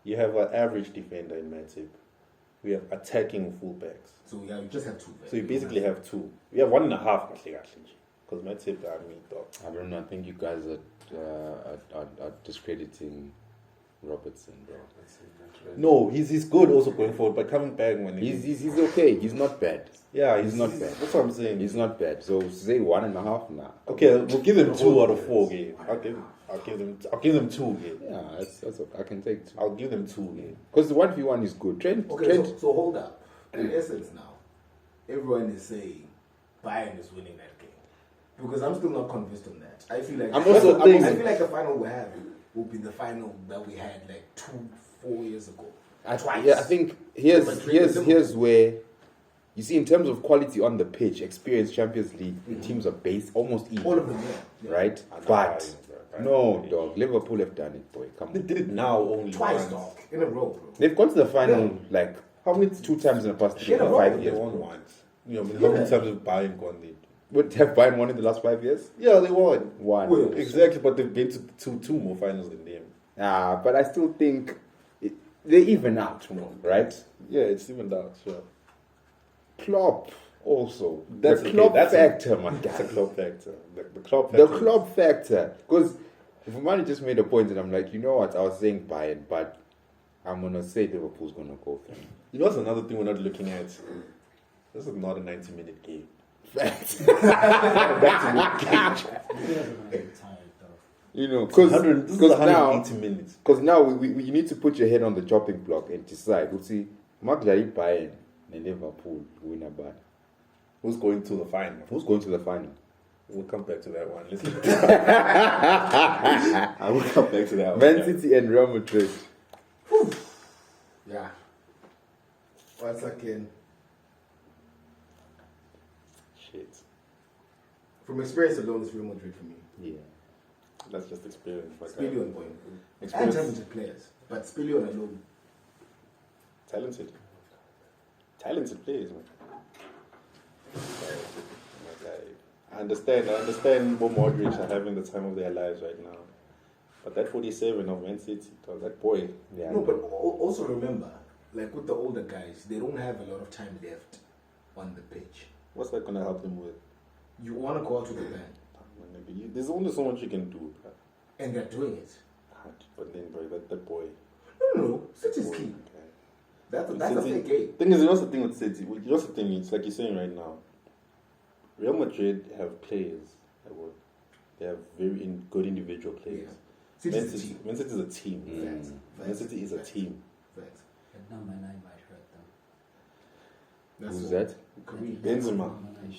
[SPEAKER 3] You have an average defender in Matip. We have attacking fullbacks.
[SPEAKER 4] So yeah, you just have 2.
[SPEAKER 3] So you basically have 2. You have 1.5 because Matip are me dog.
[SPEAKER 2] I don't know. I think you guys are discrediting Robertson, bro.
[SPEAKER 3] No, he's good also going forward, but coming back when
[SPEAKER 2] He's okay. He's not bad.
[SPEAKER 3] yeah,
[SPEAKER 2] he's not bad.
[SPEAKER 3] That's what I'm saying.
[SPEAKER 2] He's not bad. So say 1.5 now.
[SPEAKER 3] Okay, we'll give them 2 out of 4 game. I'll give them 2 game.
[SPEAKER 2] Yeah, that's okay. I can take 2.
[SPEAKER 3] I'll give them 2 game.
[SPEAKER 2] Because the 1v1 is good. Trent.
[SPEAKER 4] Okay, so hold up. In essence now, everyone is saying Bayern is winning that game. Because I'm still not convinced on that. I feel like
[SPEAKER 2] I feel
[SPEAKER 4] like the final we have will be the final that we had like 2-4 years ago. Twice.
[SPEAKER 2] Yeah, I think here's where you see in terms of quality on the pitch, experience Champions League teams are based almost equal.
[SPEAKER 4] All of them, yeah.
[SPEAKER 2] Right? But no, dog. Liverpool have done it, boy. Come
[SPEAKER 3] They
[SPEAKER 2] on.
[SPEAKER 3] did it now only
[SPEAKER 4] Twice,
[SPEAKER 3] once.
[SPEAKER 4] dog. In a row, bro.
[SPEAKER 2] They've gone to the final like
[SPEAKER 3] How many
[SPEAKER 2] 2 times in the past
[SPEAKER 4] Yeah, bro.
[SPEAKER 2] 5
[SPEAKER 3] They
[SPEAKER 2] years.
[SPEAKER 3] won
[SPEAKER 2] Bro.
[SPEAKER 3] once. You know, how many times have Bayern gone there?
[SPEAKER 2] Would have Bayern won in the last 5 years?
[SPEAKER 3] Yeah, they won.
[SPEAKER 2] One.
[SPEAKER 4] Well,
[SPEAKER 3] Exactly, but they've been to two more finals than them.
[SPEAKER 2] But I still think they even out, right?
[SPEAKER 3] Yeah, it's even out. Sure.
[SPEAKER 2] Klopp also.
[SPEAKER 3] That's
[SPEAKER 2] the
[SPEAKER 3] okay,
[SPEAKER 2] Klopp
[SPEAKER 3] that's
[SPEAKER 2] factor, my
[SPEAKER 3] That's a
[SPEAKER 2] guy.
[SPEAKER 3] Klopp factor. The Klopp
[SPEAKER 2] The
[SPEAKER 3] factor.
[SPEAKER 2] Klopp factor. Because if Mali just made a point and I'm like, you know what, I was saying Bayern, but I'm going to say Liverpool's going to go through.
[SPEAKER 3] You know what's another thing we're not looking at? This is not a 90-minute game.
[SPEAKER 2] Facts.
[SPEAKER 4] You
[SPEAKER 2] You know,
[SPEAKER 3] This
[SPEAKER 2] because
[SPEAKER 3] is
[SPEAKER 2] now,
[SPEAKER 3] 180 minutes.
[SPEAKER 2] because now we you need to put your head on the chopping block and decide. We'll see, Maglari Bayern and Liverpool win a bad.
[SPEAKER 3] Who's going to the final?
[SPEAKER 2] Who's going to the final?
[SPEAKER 3] We'll come back to that one. Listen. I will come back to that one.
[SPEAKER 2] Man City and Real Madrid.
[SPEAKER 4] Yeah. Once again,
[SPEAKER 3] Shit.
[SPEAKER 4] from experience alone, it's Real Madrid for me.
[SPEAKER 2] Yeah.
[SPEAKER 3] That's just experience. Like
[SPEAKER 4] Spilly on point. And
[SPEAKER 3] Experience.
[SPEAKER 4] talented players. But Spilly on alone.
[SPEAKER 3] Talented. Talented players, man. Okay. I understand what Modric are having the time of their lives right now. But that 47 of Man City, that boy.
[SPEAKER 2] Yeah.
[SPEAKER 4] No, but also remember, like with the older guys, they don't have a lot of time left on the pitch.
[SPEAKER 3] What's that going to help them with?
[SPEAKER 4] You want to go out with a bang,
[SPEAKER 3] There's only so much you can do. Bro.
[SPEAKER 4] and they're doing it.
[SPEAKER 3] But then, bro, that boy.
[SPEAKER 4] No, City's key.
[SPEAKER 3] Okay.
[SPEAKER 4] That's a
[SPEAKER 3] City-
[SPEAKER 4] fake game.
[SPEAKER 3] Thing is, you know the thing with City. You know the thing. It's like you're saying right now. Real Madrid have players. They have very good individual players.
[SPEAKER 4] City's
[SPEAKER 3] Man
[SPEAKER 4] a
[SPEAKER 3] City,
[SPEAKER 4] team.
[SPEAKER 3] Man City is a team.
[SPEAKER 4] Facts.
[SPEAKER 3] Man City is a
[SPEAKER 4] Facts.
[SPEAKER 3] team.
[SPEAKER 4] Facts.
[SPEAKER 6] At number 9 might hurt them.
[SPEAKER 4] That's
[SPEAKER 2] Who's
[SPEAKER 4] all.
[SPEAKER 2] that?
[SPEAKER 4] Kareem.
[SPEAKER 3] Benzema.
[SPEAKER 6] Number 9.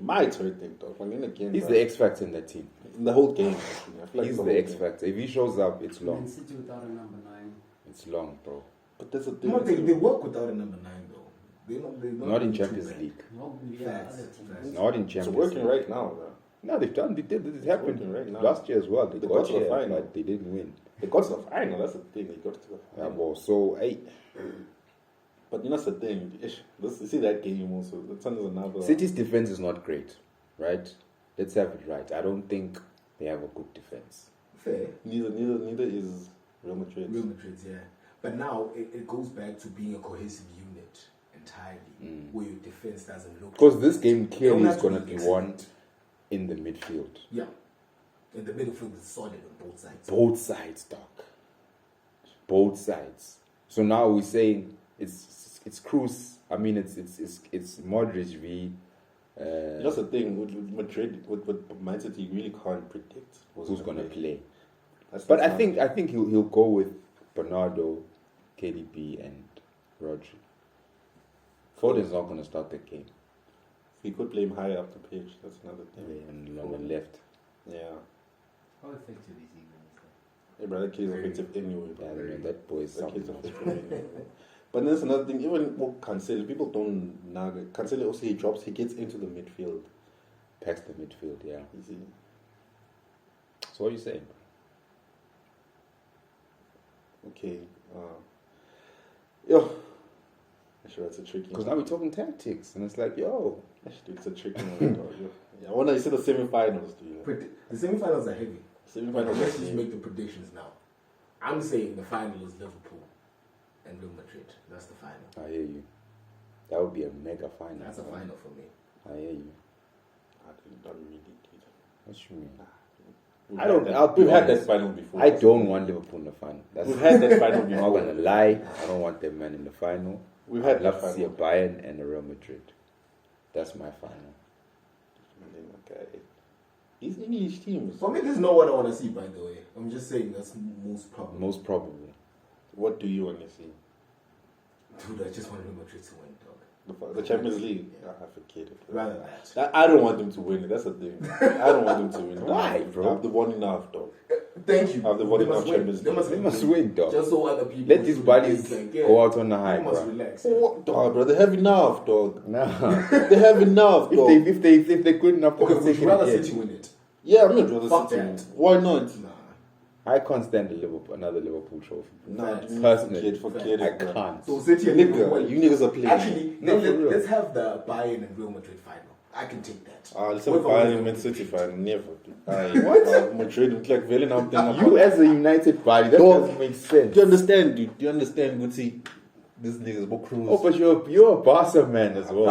[SPEAKER 3] Might hurt them, dog. I'm gonna game.
[SPEAKER 2] He's the X factor in that team.
[SPEAKER 3] in the whole game. Actually. I feel like
[SPEAKER 2] He's
[SPEAKER 3] the
[SPEAKER 2] the
[SPEAKER 3] whole
[SPEAKER 2] X
[SPEAKER 3] game.
[SPEAKER 2] factor. If he shows up, it's
[SPEAKER 6] Man
[SPEAKER 2] long.
[SPEAKER 6] City without a number 9.
[SPEAKER 2] It's long, bro.
[SPEAKER 3] But that's the thing.
[SPEAKER 4] No, they work without a number 9 though. They're
[SPEAKER 2] Not in
[SPEAKER 4] too
[SPEAKER 2] Champions
[SPEAKER 4] bad.
[SPEAKER 2] League.
[SPEAKER 6] Well, yeah,
[SPEAKER 4] Facts,
[SPEAKER 6] other teams.
[SPEAKER 4] facts.
[SPEAKER 2] Not in
[SPEAKER 3] It's
[SPEAKER 2] Champions
[SPEAKER 3] working
[SPEAKER 2] League.
[SPEAKER 3] right now, bro.
[SPEAKER 2] No, they've done. They did. It happened
[SPEAKER 3] working right now.
[SPEAKER 2] last year as well. They,
[SPEAKER 3] They
[SPEAKER 2] got
[SPEAKER 3] got to the
[SPEAKER 2] here,
[SPEAKER 3] final.
[SPEAKER 2] but they didn't win.
[SPEAKER 3] They got to the final. That's the thing. They got to the
[SPEAKER 2] Yeah,
[SPEAKER 3] final.
[SPEAKER 2] well, so hey,
[SPEAKER 3] But you know, that's the thing. You see that game also. That's another.
[SPEAKER 2] City's defense is not great, right? Let's have it right. I don't think they have a good defense.
[SPEAKER 4] Fair.
[SPEAKER 3] Neither is Real Madrid.
[SPEAKER 4] Real Madrid, yeah. But now it goes back to being a cohesive unit entirely, where your defense doesn't look.
[SPEAKER 2] Because this game
[SPEAKER 4] They
[SPEAKER 2] clearly
[SPEAKER 4] don't
[SPEAKER 2] is
[SPEAKER 4] have to
[SPEAKER 2] going to be
[SPEAKER 4] excellent.
[SPEAKER 2] won in the midfield.
[SPEAKER 4] Yeah. And the midfield is solid on both sides.
[SPEAKER 2] Both sides, Doc. Both sides. So now we're saying it's Cruz. I mean, it's Modric v.
[SPEAKER 3] That's the thing with Madrid, with Man City, you really can't predict
[SPEAKER 2] Who's going to play?
[SPEAKER 3] That's
[SPEAKER 2] But
[SPEAKER 3] not-
[SPEAKER 2] I think he'll go with Bernardo, KDB, and Rodri. Foden's not going to start the game.
[SPEAKER 3] he could play him higher up the pitch. That's another thing.
[SPEAKER 2] And on the left.
[SPEAKER 3] Yeah,
[SPEAKER 6] How effective is he going to
[SPEAKER 3] hey, brother, that kid is effective anyway.
[SPEAKER 2] Yeah, I mean, that boy is
[SPEAKER 3] That kid's
[SPEAKER 2] something.
[SPEAKER 3] effective anyway. But there's another thing. Even Cancelo, people don't nag it. Cancelo also he gets into the midfield.
[SPEAKER 2] Past the midfield, yeah.
[SPEAKER 3] You see.
[SPEAKER 2] So what are you saying?
[SPEAKER 3] Okay. Yo. Actually, that's a tricky
[SPEAKER 2] Because
[SPEAKER 3] one.
[SPEAKER 2] now we're talking tactics, and it's like, yo,
[SPEAKER 3] Actually, it's a tricky one. Dog. Yeah, I want to see the semi-finals, dude.
[SPEAKER 4] The semi-finals are heavy.
[SPEAKER 3] Semi-finals.
[SPEAKER 4] Let's
[SPEAKER 3] are
[SPEAKER 4] just
[SPEAKER 3] heavy.
[SPEAKER 4] make the predictions now. I'm saying the final is Liverpool and Real Madrid. That's the final.
[SPEAKER 2] I hear you. That would be a mega final.
[SPEAKER 4] That's a final for me.
[SPEAKER 2] I hear you.
[SPEAKER 3] I don't really need
[SPEAKER 2] What you mean?
[SPEAKER 3] We've
[SPEAKER 2] I don't-
[SPEAKER 3] had that-
[SPEAKER 2] I'll be
[SPEAKER 3] We've had that
[SPEAKER 2] honest.
[SPEAKER 3] final before.
[SPEAKER 2] I don't want Liverpool in the final. That's
[SPEAKER 3] We've had that final
[SPEAKER 2] I'm not
[SPEAKER 3] before.
[SPEAKER 2] gonna lie. I don't want them man in the final.
[SPEAKER 3] We've had
[SPEAKER 2] I'd love
[SPEAKER 3] that
[SPEAKER 2] to see a
[SPEAKER 3] final.
[SPEAKER 2] Bayern and a Real Madrid. That's my final.
[SPEAKER 3] Okay. These English teams.
[SPEAKER 4] For me, this is not what I want to see, by the way. I'm just saying that's most probably.
[SPEAKER 2] Most probably.
[SPEAKER 3] What do you want to see?
[SPEAKER 4] Dude, I just want Real Madrid to win, dog.
[SPEAKER 3] The Champions League.
[SPEAKER 4] Yeah.
[SPEAKER 3] I forget it.
[SPEAKER 4] Rather that.
[SPEAKER 3] I don't want them to win it. That's the thing. I don't want them to win it.
[SPEAKER 2] Why, bro?
[SPEAKER 3] I've the one enough, dog.
[SPEAKER 4] Thank you.
[SPEAKER 3] Have the one
[SPEAKER 4] They
[SPEAKER 3] enough
[SPEAKER 4] must win.
[SPEAKER 3] Champions
[SPEAKER 4] They
[SPEAKER 3] League.
[SPEAKER 4] must
[SPEAKER 2] They
[SPEAKER 4] win.
[SPEAKER 2] must win, dog.
[SPEAKER 4] Just so other people.
[SPEAKER 2] Let these
[SPEAKER 4] should
[SPEAKER 2] bodies
[SPEAKER 4] think, yeah,
[SPEAKER 2] go out on the high,
[SPEAKER 4] They must
[SPEAKER 2] bro.
[SPEAKER 4] relax.
[SPEAKER 3] What, dog, bro? They have enough, dog.
[SPEAKER 2] Nah.
[SPEAKER 3] They have enough, dog.
[SPEAKER 2] if they're good enough to
[SPEAKER 4] Okay, would
[SPEAKER 2] take
[SPEAKER 4] you rather
[SPEAKER 2] it
[SPEAKER 4] City
[SPEAKER 2] again.
[SPEAKER 4] win it?
[SPEAKER 3] Yeah, I'm not rather
[SPEAKER 4] Fuck
[SPEAKER 3] City.
[SPEAKER 4] that.
[SPEAKER 3] Why not?
[SPEAKER 4] Nah.
[SPEAKER 2] I can't stand another Liverpool trophy.
[SPEAKER 3] Nah,
[SPEAKER 4] Facts.
[SPEAKER 2] Personally,
[SPEAKER 3] forget
[SPEAKER 2] I
[SPEAKER 3] it, bro.
[SPEAKER 2] can't.
[SPEAKER 4] So City and Liverpool
[SPEAKER 3] Nigga,
[SPEAKER 4] win.
[SPEAKER 3] you niggas are playing.
[SPEAKER 4] Actually,
[SPEAKER 2] No, for real.
[SPEAKER 4] let's have the Bayern and Real Madrid final. I can take that.
[SPEAKER 3] Listen,
[SPEAKER 4] Whoever
[SPEAKER 3] Bayern
[SPEAKER 4] wins,
[SPEAKER 3] and Man City fan, never.
[SPEAKER 2] What?
[SPEAKER 3] Madrid look like very now.
[SPEAKER 2] You as a United party, that
[SPEAKER 3] Dog.
[SPEAKER 2] doesn't make sense.
[SPEAKER 3] Do you understand, dude? Do you understand? Good see, this nigga's more cruise.
[SPEAKER 2] Oh, but you're a Barca man as well.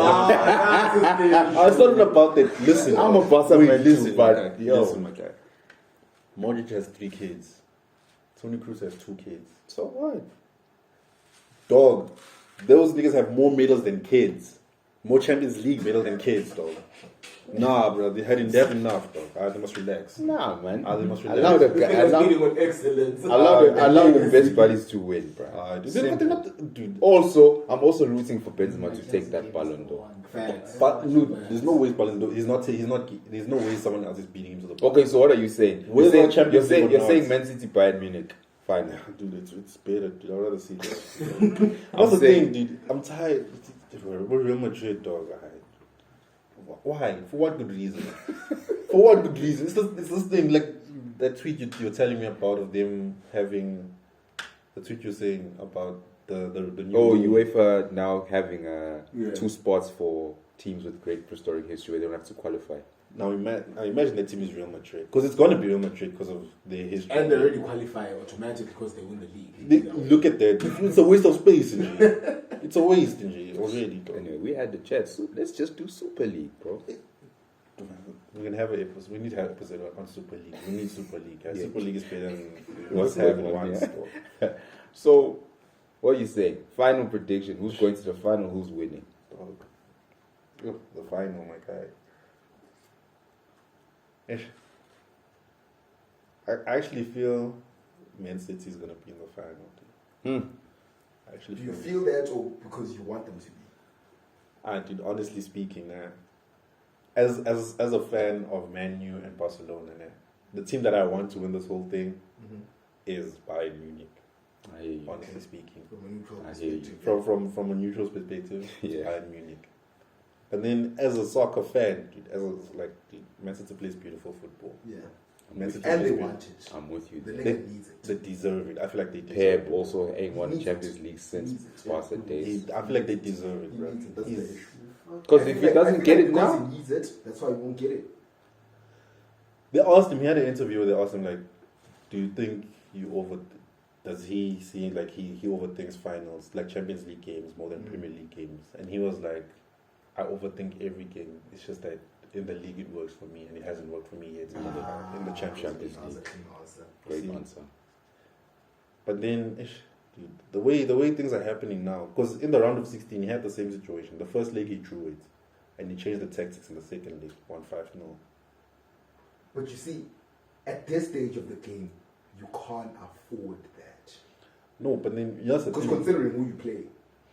[SPEAKER 3] It's not about that. Listen,
[SPEAKER 2] I'm a Barca man too,
[SPEAKER 3] listen,
[SPEAKER 2] but
[SPEAKER 3] my guy.
[SPEAKER 2] yo.
[SPEAKER 3] Listen, my guy. Modric has 3 kids. Toni Kroos has 2 kids.
[SPEAKER 2] So what?
[SPEAKER 3] Dog, those niggas have more medals than kids. More Champions League medals than kids, dog. Nah, bro, they had enough, dog. They must relax.
[SPEAKER 2] Nah, man.
[SPEAKER 3] They must relax.
[SPEAKER 2] Allow the
[SPEAKER 4] This
[SPEAKER 2] guy.
[SPEAKER 4] nigga's leading with excellence.
[SPEAKER 2] Allow the best buddies to win, bro.
[SPEAKER 3] Dude.
[SPEAKER 2] Also, I'm also rooting for Benzema to take that Ballon d'Or.
[SPEAKER 4] Facts.
[SPEAKER 3] But look, there's no way Ballon d'Or. He's not. There's no way someone else is beating him to the ball.
[SPEAKER 2] Okay, so what are you saying?
[SPEAKER 3] Whether
[SPEAKER 2] You're saying,
[SPEAKER 3] Champions League or
[SPEAKER 2] you're
[SPEAKER 3] not.
[SPEAKER 2] saying Man City Bayern Munich final.
[SPEAKER 3] Dude, it's better. Dude, I'd rather see that.
[SPEAKER 2] I'm
[SPEAKER 3] That's the
[SPEAKER 2] saying-
[SPEAKER 3] thing, dude. I'm tired. We're Real Madrid, dog. Why? For what good reason? For what good reason? It's this thing, like that tweet you're telling me about of them having the tweet you're saying about the new.
[SPEAKER 2] Oh,
[SPEAKER 3] rule.
[SPEAKER 2] UEFA now having
[SPEAKER 4] Yeah.
[SPEAKER 2] 2 spots for teams with great historic history where they don't have to qualify.
[SPEAKER 3] Now imagine that team is Real Madrid, because it's going to be Real Madrid because of their history.
[SPEAKER 4] And they already qualify automatically because they win the league.
[SPEAKER 3] Look at that. It's a waste of space, Inji. It's a waste, Inji, already. Dog.
[SPEAKER 2] Anyway, we had the chat. So let's just do Super League, bro.
[SPEAKER 3] We're gonna have an episode. We need to have an episode on Super League. We need Super League. Guys.
[SPEAKER 2] Yeah.
[SPEAKER 3] Super League is better than
[SPEAKER 2] What's
[SPEAKER 3] what's having
[SPEAKER 2] happening,
[SPEAKER 3] once.
[SPEAKER 2] yeah. So, what are you saying? Final prediction. Who's going to the final? Who's winning?
[SPEAKER 3] Dog. Yo, the final, my guy. Ish. I actually feel Man City is gonna be in the final. Dude. I actually
[SPEAKER 4] Do you
[SPEAKER 3] feel.
[SPEAKER 4] feel that or because you want them to be?
[SPEAKER 3] Dude, honestly speaking, as a fan of Man U and Barcelona, the team that I want to win this whole thing is Bayern Munich.
[SPEAKER 2] I hear you.
[SPEAKER 3] Honestly speaking,
[SPEAKER 4] From a neutral
[SPEAKER 2] I hear you.
[SPEAKER 4] perspective.
[SPEAKER 3] from a neutral perspective, it's
[SPEAKER 2] Yeah.
[SPEAKER 3] Bayern Munich. And then as a soccer fan, dude, dude, Man City plays beautiful football.
[SPEAKER 4] Yeah.
[SPEAKER 3] Man City
[SPEAKER 4] And
[SPEAKER 3] plays
[SPEAKER 4] they
[SPEAKER 3] beautiful.
[SPEAKER 4] want it.
[SPEAKER 2] I'm with you.
[SPEAKER 4] The
[SPEAKER 2] there.
[SPEAKER 4] nigga needs it.
[SPEAKER 3] They deserve it. I feel like they deserve
[SPEAKER 2] Pep
[SPEAKER 3] it.
[SPEAKER 2] also ain't won the
[SPEAKER 4] Needs
[SPEAKER 2] Champions
[SPEAKER 4] it.
[SPEAKER 2] League since
[SPEAKER 4] Needs it, yeah.
[SPEAKER 2] Barca days.
[SPEAKER 3] I feel like they deserve it,
[SPEAKER 4] He
[SPEAKER 3] bro.
[SPEAKER 4] needs it. That's the
[SPEAKER 3] He's-
[SPEAKER 4] issue.
[SPEAKER 2] Because
[SPEAKER 4] I
[SPEAKER 2] if
[SPEAKER 4] feel
[SPEAKER 2] he
[SPEAKER 4] like-
[SPEAKER 2] doesn't
[SPEAKER 4] I feel
[SPEAKER 2] get
[SPEAKER 4] like
[SPEAKER 2] it
[SPEAKER 4] because
[SPEAKER 2] now,
[SPEAKER 4] he needs it. That's why he won't get it.
[SPEAKER 3] They asked him. He had an interview where they asked him like, "Do you think Does he see like he overthinks finals like Champions League games more than Premier League games?" And he was like, "I overthink every game. It's just that in the league it works for me, and it hasn't worked for me yet in the Champions League."
[SPEAKER 4] That was a clean answer.
[SPEAKER 2] great
[SPEAKER 3] See?
[SPEAKER 2] answer.
[SPEAKER 3] But then, dude, the way things are happening now, because in the round of 16 he had the same situation. The first leg he drew it, and he changed the tactics in the second leg, 1-5-0.
[SPEAKER 4] But you see, at this stage of the game, you can't afford that.
[SPEAKER 3] No, but then yes,
[SPEAKER 4] Because considering who you play,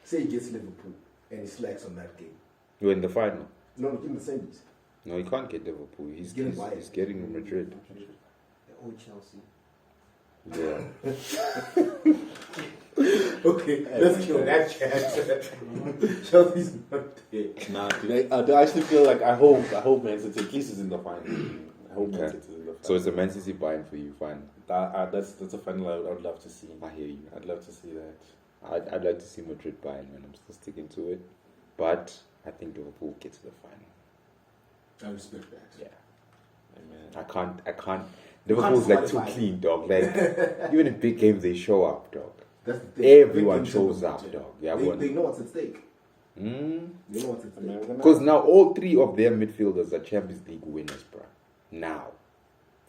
[SPEAKER 4] say he gets Liverpool and he slacks on that game.
[SPEAKER 2] You're in the final.
[SPEAKER 4] No, give him the semis.
[SPEAKER 2] No, he can't get Liverpool. He's
[SPEAKER 4] Getting
[SPEAKER 2] he's,
[SPEAKER 4] Bayern.
[SPEAKER 2] he's getting Madrid.
[SPEAKER 6] Or Chelsea.
[SPEAKER 2] Yeah.
[SPEAKER 4] Okay, let's kill that chat. Chelsea's not there.
[SPEAKER 3] Nah, dude, I actually feel like I hope Man City at least is in the final. I hope Man
[SPEAKER 2] Okay.
[SPEAKER 3] City is in the final.
[SPEAKER 2] So it's a Man City Bayern for you, fine.
[SPEAKER 3] That's a final I would love to see.
[SPEAKER 2] I hear you.
[SPEAKER 3] I'd love to see that.
[SPEAKER 2] I'd like to see Madrid Bayern, man. I'm still sticking to it. But I think Liverpool will get to the final.
[SPEAKER 4] I respect that.
[SPEAKER 2] Yeah.
[SPEAKER 3] Amen.
[SPEAKER 2] I can't. Liverpool's like too
[SPEAKER 4] qualify.
[SPEAKER 2] clean, dog. Like even in big games, they show up, dog.
[SPEAKER 4] That's the thing.
[SPEAKER 2] Everyone
[SPEAKER 4] Big games
[SPEAKER 2] shows
[SPEAKER 4] are
[SPEAKER 2] up,
[SPEAKER 4] legit.
[SPEAKER 2] dog. Yeah,
[SPEAKER 4] They know what's at stake. They know what's at
[SPEAKER 3] I mean,
[SPEAKER 4] stake.
[SPEAKER 3] we're gonna-
[SPEAKER 2] Because now all three of their midfielders are Champions League winners, bro. Now,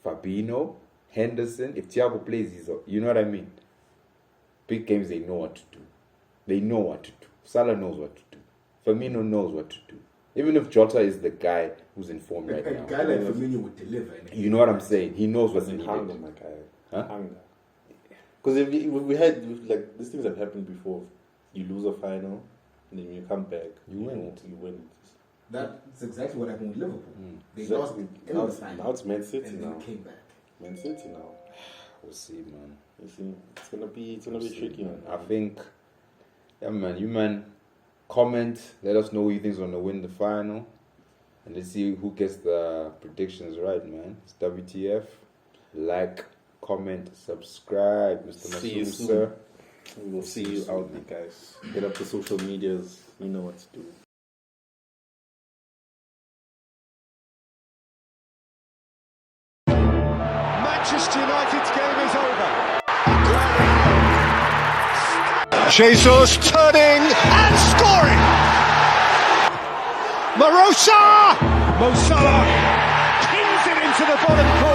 [SPEAKER 2] Fabinho, Henderson. If Thiago plays, you know what I mean. Big games, they know what to do. They know what to do. Salah knows what to do. Firmino knows what to do. Even if Jota is the guy who's in form right
[SPEAKER 4] A
[SPEAKER 2] now.
[SPEAKER 4] guy like Firmino would deliver.
[SPEAKER 2] You know what I'm saying? He knows what's
[SPEAKER 3] Hunger,
[SPEAKER 2] needed.
[SPEAKER 3] my guy.
[SPEAKER 2] Huh?
[SPEAKER 3] Hunger. Because if we had like these things have happened before. You lose a final, and then you come back.
[SPEAKER 2] You win
[SPEAKER 3] know,
[SPEAKER 2] it.
[SPEAKER 3] You win it.
[SPEAKER 4] That's exactly what happened with Liverpool. They
[SPEAKER 3] Exactly.
[SPEAKER 4] lost in
[SPEAKER 3] Now
[SPEAKER 4] the
[SPEAKER 3] it's-
[SPEAKER 4] final.
[SPEAKER 3] now it's Man City
[SPEAKER 4] and
[SPEAKER 3] now.
[SPEAKER 4] then came back.
[SPEAKER 3] Man City now.
[SPEAKER 2] We'll see, man.
[SPEAKER 3] You see, it's gonna be
[SPEAKER 2] We'll see,
[SPEAKER 3] tricky, man.
[SPEAKER 2] I think, yeah, man. You man, comment. Let us know who you think's gonna win the final, and let's see who gets the predictions right, man. It's WTF. Like, comment, subscribe, Mr.
[SPEAKER 3] See you
[SPEAKER 2] Masood,
[SPEAKER 3] soon.
[SPEAKER 2] sir.
[SPEAKER 3] We will see you out there, guys. Hit up the social medias. You know what to do.
[SPEAKER 1] Manchester United's game is over. Jesus turning and scoring. Mo Salah pins it into the bottom corner.